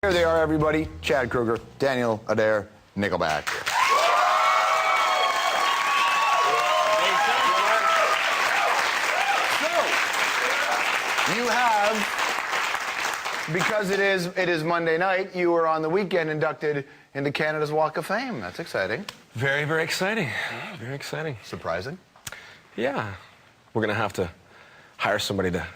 Here they are, everybody. Chad Kroeger, Daniel Adair, Nickelback. So, you have, because it is Monday night, you were on the weekend inducted into Canada's Walk of Fame. That's exciting. Very, very exciting. Very exciting. Surprising? Yeah. We're going to have to hire somebody to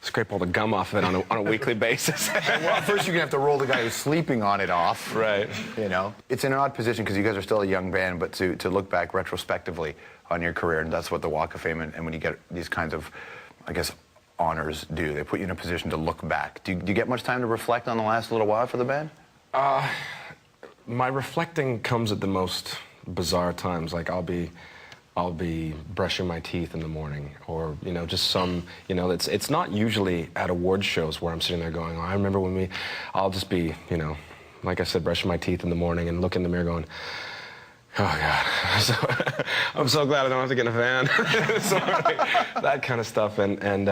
scrape all the gum off of it on a weekly basis. Well, first you're going to have to roll the guy who's sleeping on it off. Right. You know? It's in an odd position because you guys are still a young band, but to look back retrospectively on your career, and that's what the Walk of Fame and when you get these kinds of, I guess, honors do. They put you in a position to look back. Do you get much time to reflect on the last little while for the band? My reflecting comes at the most bizarre times. Like I'll be brushing my teeth in the morning, or just some, it's not usually at award shows where I'm sitting there going, oh, I remember when I'll just be, like I said, brushing my teeth in the morning and look in the mirror going, oh God, I'm so glad I don't have to get in a van. That kind of stuff, and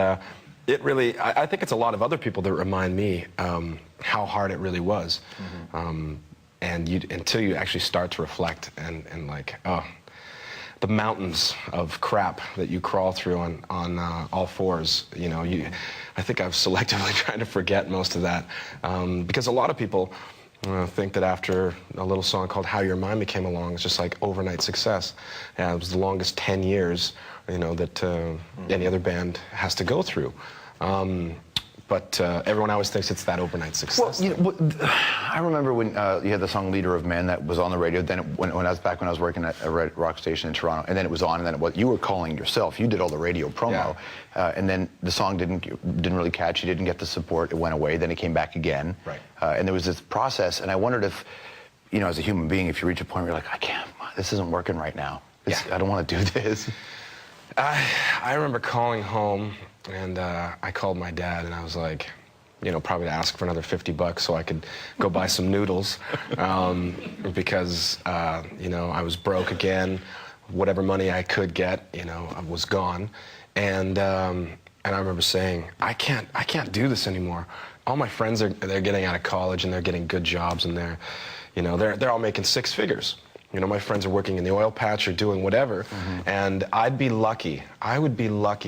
it really, I think it's a lot of other people that remind me how hard it really was, and until you actually start to reflect and like, oh, the mountains of crap that you crawl through on all fours, I think I've selectively tried to forget most of that, because a lot of people think that after a little song called How Your Mind came along, it's just like overnight success. Yeah, it was the longest 10 years, that any other band has to go through. But everyone always thinks it's that overnight success. Well, I remember when you had the song "Leader of Men" that was on the radio. Then when I was working at a rock station in Toronto, and then it was on, and then you were calling yourself. You did all the radio promo, and then the song didn't really catch. You didn't get the support. It went away. Then it came back again. Right. And there was this process, and I wondered if, as a human being, if you reach a point where you're like, I can't. This isn't working right now. I don't want to do this. I remember calling home, and I called my dad, and I was like, probably to ask for another $50 so I could go buy some noodles, because, I was broke again. Whatever money I could get, was gone, and I remember saying, I can't do this anymore. All my friends they're getting out of college and they're getting good jobs, and they're all making six figures. My friends are working in the oil patch or doing whatever, and I would be lucky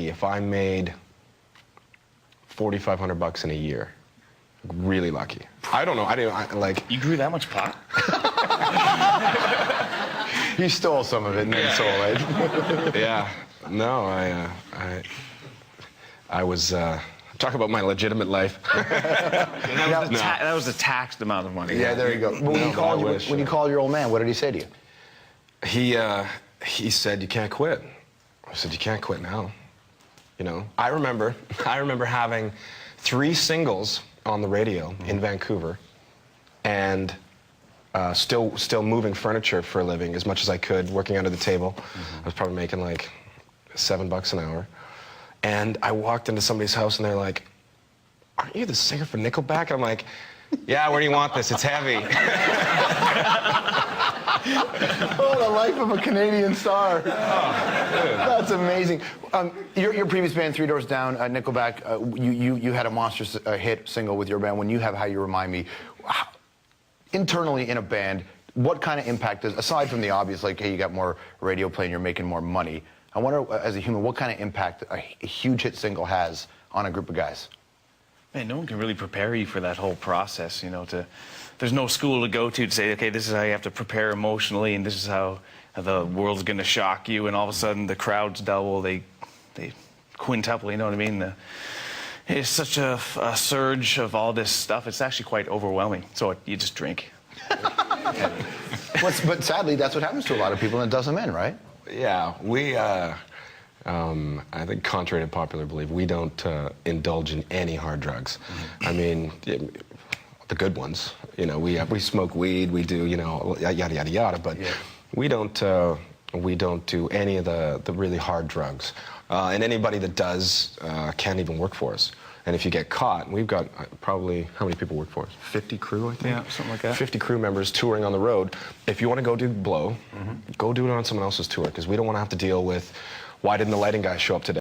if I made $4,500 in a year. Really lucky. I don't know. You grew that much pot? He stole some of it and then sold it. Yeah. No, I was. Talk about my legitimate life. That was a taxed amount of money. Yeah, there you go. But when you called your old man, what did he say to you? He said, you can't quit. I said, you can't quit now. I remember having 3 singles on the radio in Vancouver, and still moving furniture for a living as much as I could, working under the table. I was probably making like $7 an hour. And I walked into somebody's house and they're like, aren't you the singer for Nickelback? I'm like, yeah, where do you want this? It's heavy. Oh, the life of a Canadian star. Oh, that's amazing. Your previous band, Three Doors Down, Nickelback, you had a monstrous hit single with your band. When you have How You Remind Me, internally in a band, what kind of impact does, aside from the obvious, like, hey, you got more radio play and you're making more money, I wonder, as a human, what kind of impact a huge hit single has on a group of guys? Man, no one can really prepare you for that whole process, there's no school to go to say, okay, this is how you have to prepare emotionally, and this is how the world's going to shock you, and all of a sudden the crowds double, they quintuple, you know what I mean? It's such a surge of all this stuff, it's actually quite overwhelming, so you just drink. But sadly, that's what happens to a lot of people, and it does them in, right? Yeah, we, I think contrary to popular belief, we don't indulge in any hard drugs. I mean, the good ones, we smoke weed, we do, yada, yada, yada, but we don't do any of the really hard drugs. And anybody that does can't even work for us. And if you get caught, we've got probably, how many people work for us? 50 crew, I think? Yeah, something like that. 50 crew members touring on the road. If you want to go do blow, go do it on someone else's tour, because we don't want to have to deal with, why didn't the lighting guy show up today?